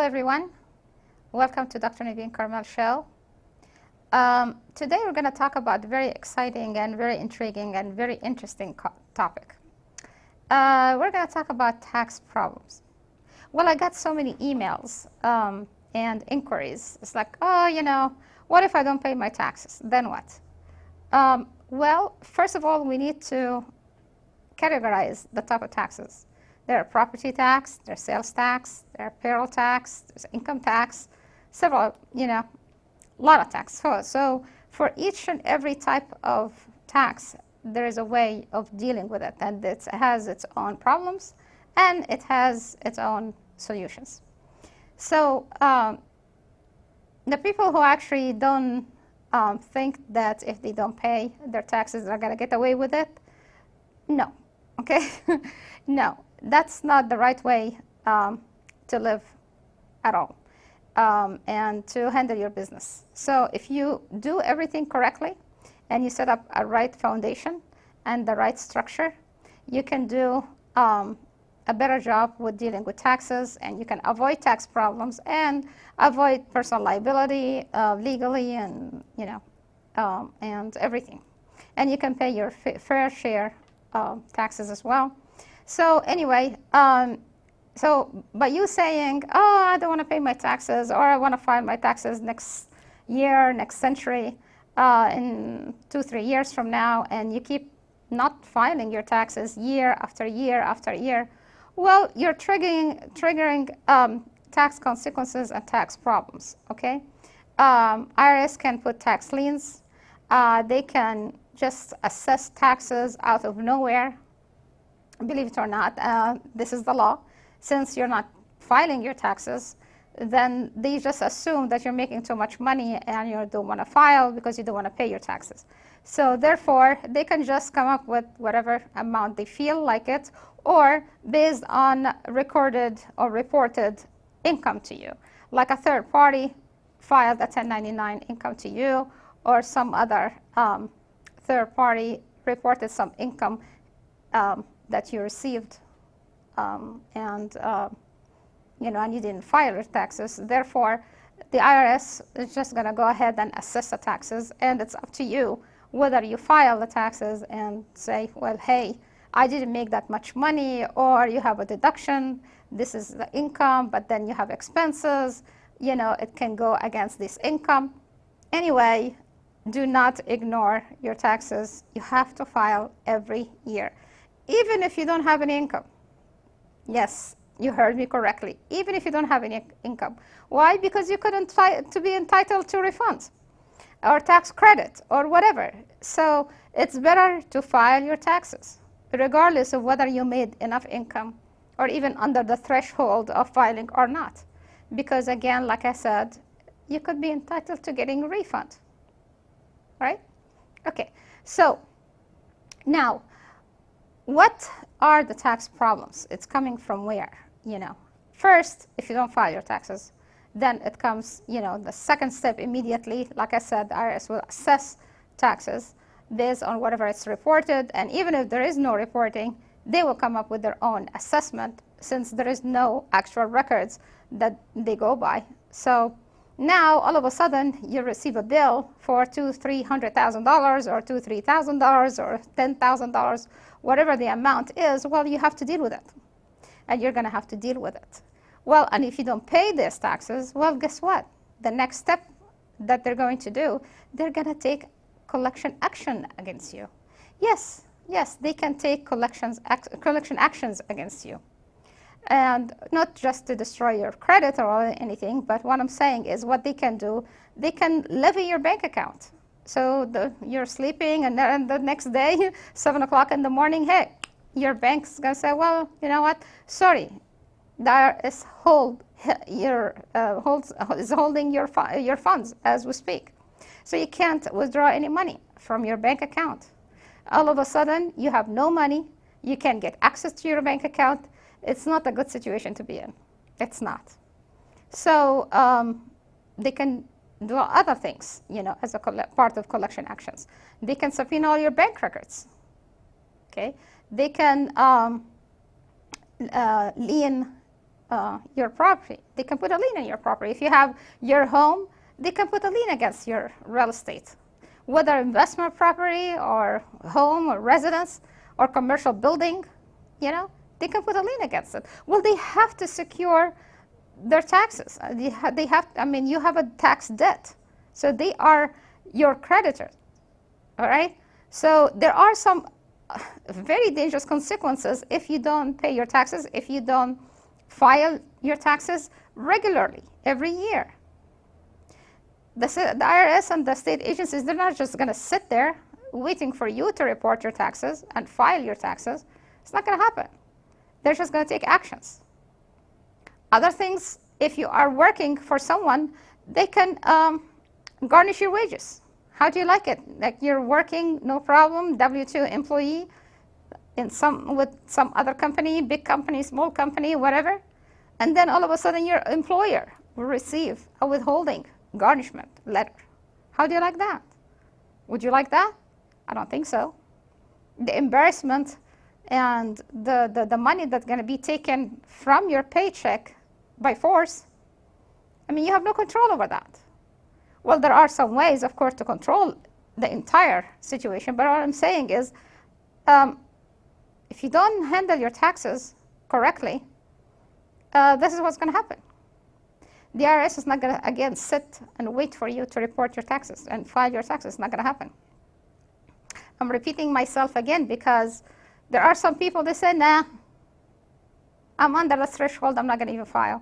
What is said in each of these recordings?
everyone. Welcome to Dr. Nevine Carmelle show. Today we're going to talk about a very exciting and very intriguing and very interesting topic. We're going to talk about tax problems. Well, I got so many emails and inquiries. It's like, oh, what if I don't pay my taxes? Then what? Well, first of all, we need to categorize the type of taxes. There are property tax, there's sales tax, there's payroll tax, there's income tax, several, a lot of tax. So for each and every type of tax, there is a way of dealing with it, and it has its own problems and it has its own solutions. So the people who actually don't think that if they don't pay their taxes, they're going to get away with it, no, okay? No. That's not the right way to live at all and to handle your business. So if you do everything correctly and you set up a right foundation and the right structure, you can do a better job with dealing with taxes, and you can avoid tax problems and avoid personal liability legally and, and everything. And you can pay your fair share of taxes as well. So anyway, by you saying, oh, I don't want to pay my taxes, or I want to file my taxes next year, next century, in 2-3 years from now, and you keep not filing your taxes year after year after year, well, you're triggering tax consequences and tax problems, okay? IRS can put tax liens. They can just assess taxes out of nowhere. Believe it or not, this is the law. Since you're not filing your taxes, then they just assume that you're making too much money and you don't want to file because you don't want to pay your taxes. So therefore, they can just come up with whatever amount they feel like it, or based on recorded or reported income to you. Like a third party filed a 1099 income to you, or some other third party reported some income that you received, and you didn't file your taxes. Therefore, the IRS is just going to go ahead and assess the taxes, and it's up to you whether you file the taxes and say, well, hey, I didn't make that much money, or you have a deduction, this is the income, but then you have expenses, it can go against this income. Anyway, do not ignore your taxes. You have to file every year. Even if you don't have any income. Yes, you heard me correctly. Even if you don't have any income. Why? Because you couldn't to be entitled to refunds or tax credit or whatever. So it's better to file your taxes, regardless of whether you made enough income or even under the threshold of filing or not. Because again, like I said, you could be entitled to getting a refund, right? Okay, so now, what are the tax problems? It's coming from where, First, if you don't file your taxes, then it comes, the second step immediately. Like I said, the IRS will assess taxes based on whatever it's reported. And even if there is no reporting, they will come up with their own assessment, since there is no actual records that they go by. So now, all of a sudden, you receive a bill for $200,000-$300,000 or $2,000-$3,000 or $10,000, whatever the amount is. Well, you have to deal with it, and you're going to have to deal with it. Well, and if you don't pay these taxes, well, guess what? The next step that they're going to do, they're going to take collection action against you. Yes, they can take collection actions against you. And not just to destroy your credit or anything, but what I'm saying is what they can do, they can levy your bank account. So you're sleeping, and then the next day, 7 o'clock in the morning, hey, your bank's going to say, well, you know what, sorry, the IRS is holding your funds as we speak. So you can't withdraw any money from your bank account. All of a sudden, you have no money, you can't get access to your bank account. It's not a good situation to be in. It's not. So they can do other things, as a part of collection actions. They can subpoena all your bank records. Okay. They can lien your property. They can put a lien on your property. If you have your home, they can put a lien against your real estate, whether investment property or home or residence or commercial building, you know, they can put a lien against it. Well, they have to secure their taxes. They have, I mean, you have a tax debt, so they are your creditors, all right? So there are some very dangerous consequences if you don't pay your taxes, if you don't file your taxes regularly, every year. The IRS and the state agencies, they're not just going to sit there waiting for you to report your taxes and file your taxes. It's not going to happen. They're just going to take actions. Other things, if you are working for someone, they can garnish your wages. How do you like it? Like you're working, no problem, W-2 employee with some other company, big company, small company, whatever, and then all of a sudden your employer will receive a withholding garnishment letter. How do you like that? Would you like that? I don't think so. The embarrassment and the money that's going to be taken from your paycheck by force, I mean, you have no control over that. Well, there are some ways, of course, to control the entire situation, but what I'm saying is, if you don't handle your taxes correctly, this is what's going to happen. The IRS is not going to, again, sit and wait for you to report your taxes and file your taxes. It's not going to happen. I'm repeating myself again because there are some people that say, nah, I'm under the threshold, I'm not going to even file.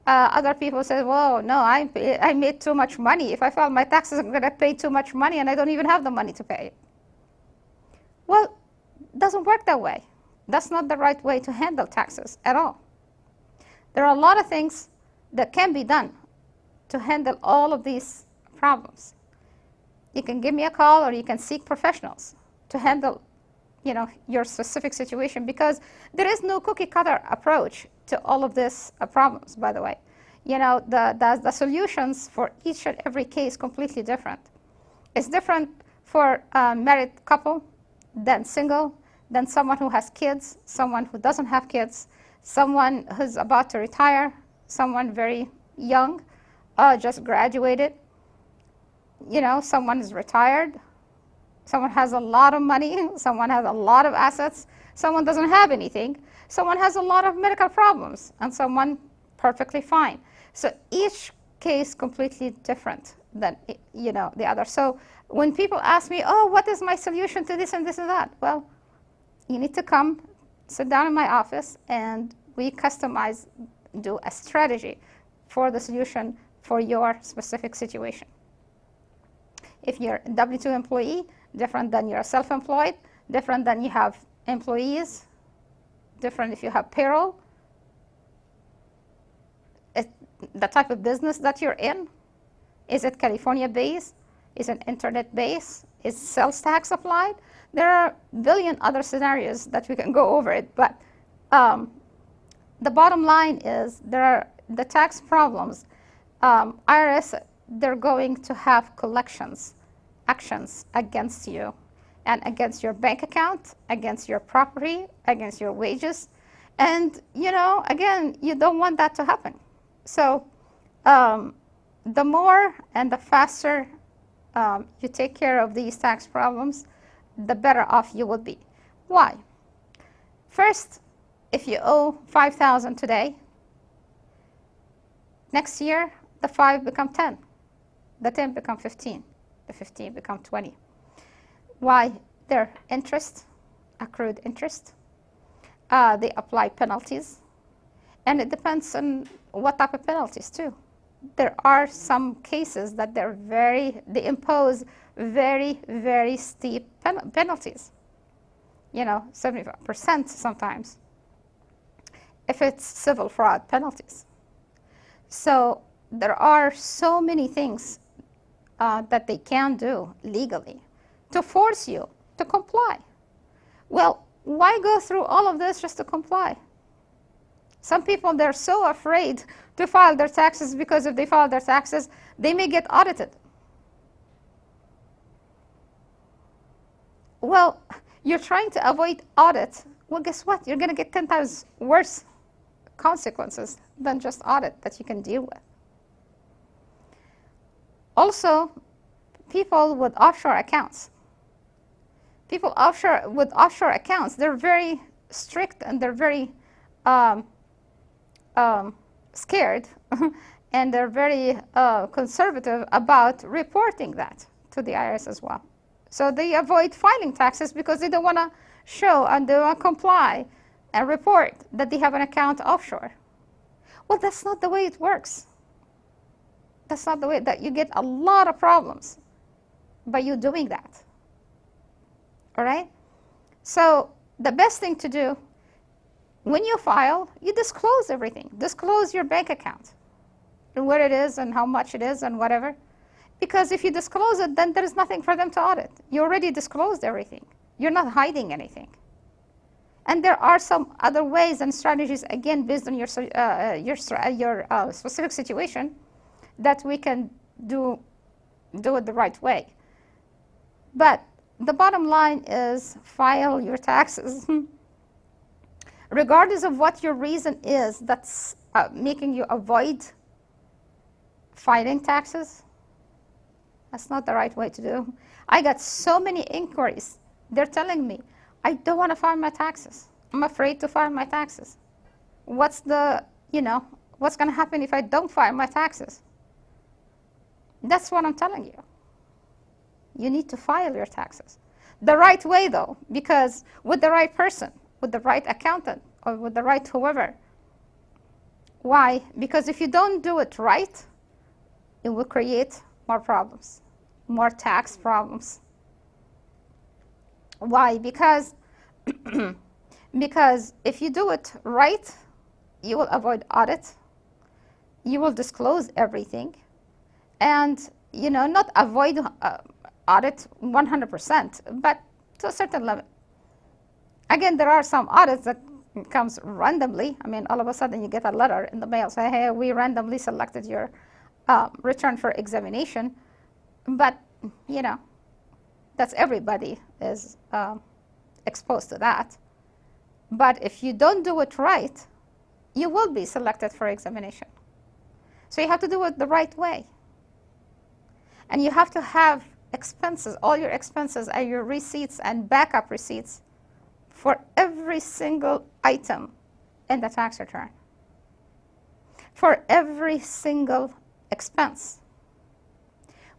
Other people say, whoa, no, I made too much money. If I file my taxes, I'm going to pay too much money, and I don't even have the money to pay it. Well, it doesn't work that way. That's not the right way to handle taxes at all. There are a lot of things that can be done to handle all of these problems. You can give me a call, or you can seek professionals to handle, you know, your specific situation, because there is no cookie cutter approach to all of these problems, by the way. You know, the solutions for each and every case completely different. It's different for a married couple than single, than someone who has kids, someone who doesn't have kids, someone who's about to retire, someone very young, just graduated, you know, someone is retired, someone has a lot of money, someone has a lot of assets, someone doesn't have anything, someone has a lot of medical problems, and someone perfectly fine. So each case completely different than, you know, the other. So when people ask me, oh, what is my solution to this and this and that? Well, you need to come, sit down in my office, and we customize, do a strategy for the solution for your specific situation. If you're a W-2 employee, different than you're self-employed, different than you have employees, different if you have payroll. The type of business that you're in, is it California-based? Is it internet-based? Is sales tax applied? There are a billion other scenarios that we can go over it, but the bottom line is there are the tax problems. IRS, they're going to have collections, actions against you and against your bank account, against your property, against your wages. And, you know, again, you don't want that to happen. So the more and the faster you take care of these tax problems, the better off you will be. Why? First, if you owe $5,000 today, next year the 5 become 10, the 10 become 15, the 15 become 20. Why? They're interest, accrued interest. They apply penalties, and it depends on what type of penalties too. There are some cases that they impose very, very steep penalties. You know, 75% sometimes, if it's civil fraud penalties. So there are so many things that they can do legally to force you to comply. Well, why go through all of this just to comply? Some people, they're so afraid to file their taxes because if they file their taxes, they may get audited. Well, you're trying to avoid audit. Well, guess what? You're going to get 10 times worse consequences than just audit that you can deal with. Also, people with offshore accounts. People with offshore accounts, they're very strict and they're very scared and they're very conservative about reporting that to the IRS as well. So they avoid filing taxes because they don't want to show and they want to comply and report that they have an account offshore. Well, that's not the way it works. That's not the way that you get a lot of problems by you doing that. All right? So the best thing to do when you file, you disclose everything. Disclose your bank account and where it is and how much it is and whatever. Because if you disclose it, then there is nothing for them to audit. You already disclosed everything. You're not hiding anything. And there are some other ways and strategies, again, based on your specific situation, that we can do it the right way. But the bottom line is file your taxes. Regardless of what your reason is that's making you avoid filing taxes, that's not the right way to do. I got so many inquiries. They're telling me, I don't want to file my taxes. I'm afraid to file my taxes. What's going to happen if I don't file my taxes? That's what I'm telling you. You need to file your taxes. The right way, though, because with the right person, with the right accountant, or with the right whoever. Why? Because if you don't do it right, it will create more problems, more tax problems. Why? Because if you do it right, you will avoid audit, you will disclose everything, and not avoid audit 100%, but to a certain level. Again, there are some audits that comes randomly. I mean, all of a sudden you get a letter in the mail saying, hey, we randomly selected your return for examination. But, that's everybody is exposed to that. But if you don't do it right, you will be selected for examination. So you have to do it the right way. And you have to have expenses, all your expenses and your receipts and backup receipts for every single item in the tax return, for every single expense.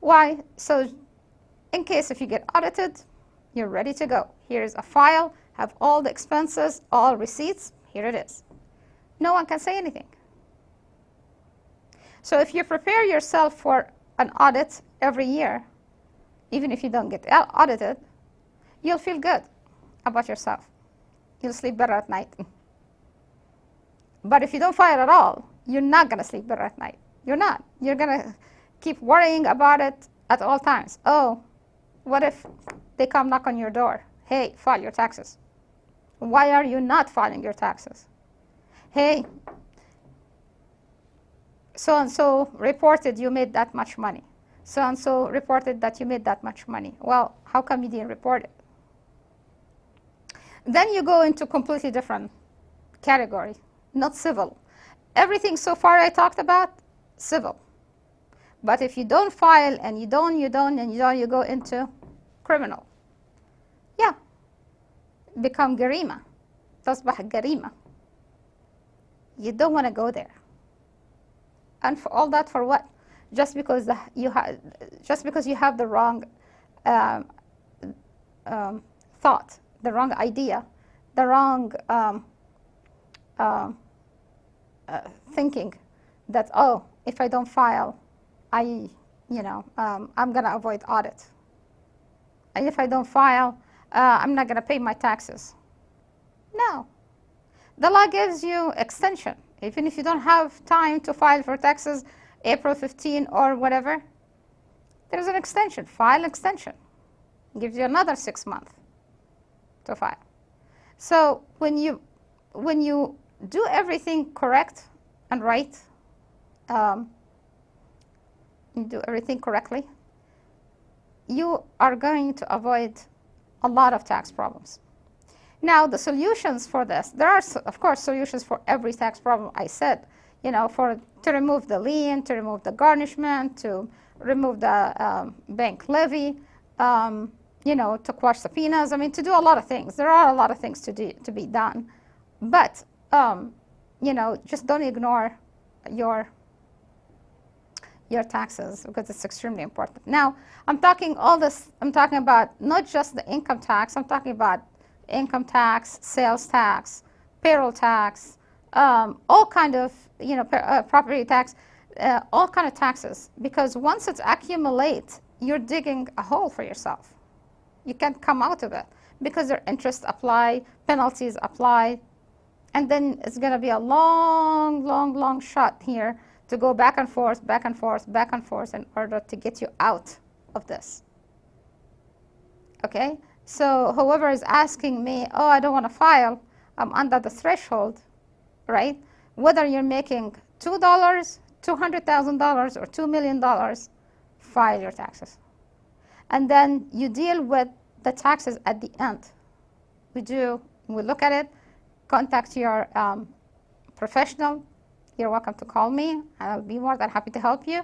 Why? So in case if you get audited, you're ready to go. Here's a file, have all the expenses, all receipts, here it is. No one can say anything. So if you prepare yourself for an audit every year, even if you don't get audited, you'll feel good about yourself. You'll sleep better at night. But if you don't file at all, you're not going to sleep better at night. You're not. You're going to keep worrying about it at all times. Oh, what if they come knock on your door? Hey, file your taxes. Why are you not filing your taxes? Hey, so-and-so reported you made that much money. So-and-so reported that you made that much money. Well, how come you didn't report it? Then you go into completely different category, not civil. Everything so far I talked about, civil. But if you don't file and you go into criminal. Yeah, become jarima. تصبح جريمة. You don't want to go there. And for all that, for what? Just because you have the wrong thought, the wrong idea, the wrong thinking that, oh, if I don't file, I'm going to avoid audit. And if I don't file, I'm not going to pay my taxes. No. The law gives you extension. Even if you don't have time to file for taxes, April 15 or whatever, there's an extension. File extension. Gives you another 6 months to file. So when you do everything correct and right, you do everything correctly, you are going to avoid a lot of tax problems. Now, the solutions for this, there are, of course, solutions for every tax problem I said, to remove the lien, to remove the garnishment, to remove the bank levy, to quash subpoenas. I mean, to do a lot of things. There are a lot of things to be done. But, just don't ignore your taxes, because it's extremely important. Now, I'm talking about not just the income tax. I'm talking about income tax, sales tax, payroll tax, all kind of, property tax, all kind of taxes. Because once it's accumulate, you're digging a hole for yourself. You can't come out of it, because their interest apply, penalties apply, and then it's going to be a long, long, long shot here to go back and forth, back and forth, back and forth in order to get you out of this. Okay? So whoever is asking me, oh, I don't want to file, I'm under the threshold, right? Whether you're making $2, $200,000, or $2 million, file your taxes. And then you deal with the taxes at the end. We look at it, contact your professional. You're welcome to call me, and I'll be more than happy to help you.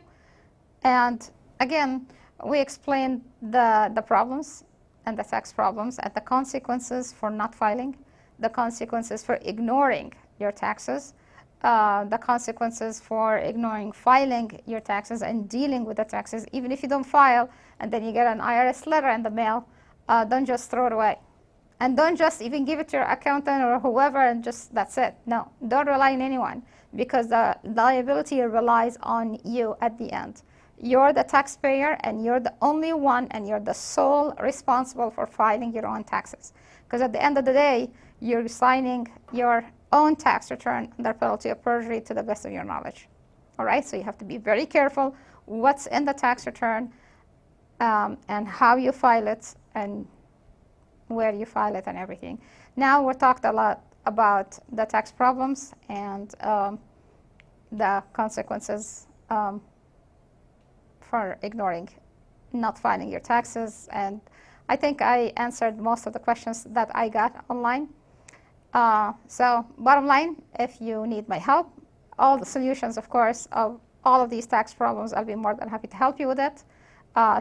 And again, we explain the problems and the tax problems and the consequences for not filing, the consequences for ignoring your taxes, the consequences for ignoring filing your taxes and dealing with the taxes. Even if you don't file and then you get an IRS letter in the mail, don't just throw it away. And don't just even give it to your accountant or whoever and just that's it. No, don't rely on anyone, because the liability relies on you at the end. You're the taxpayer, and you're the only one, and you're the sole responsible for filing your own taxes. Because at the end of the day, you're signing your own tax return under penalty of perjury to the best of your knowledge. All right, so you have to be very careful what's in the tax return, and how you file it, and where you file it, and everything. Now we talked a lot about the tax problems and the consequences for ignoring, not filing your taxes. And I think I answered most of the questions that I got online. So bottom line, if you need my help, all the solutions, of course, of all of these tax problems, I'll be more than happy to help you with it.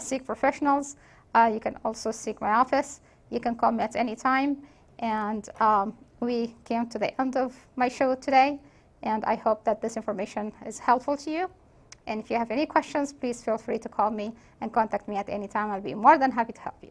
Seek professionals. You can also seek my office. You can call me at any time. And we came to the end of my show today, and I hope that this information is helpful to you. And if you have any questions, please feel free to call me and contact me at any time. I'll be more than happy to help you.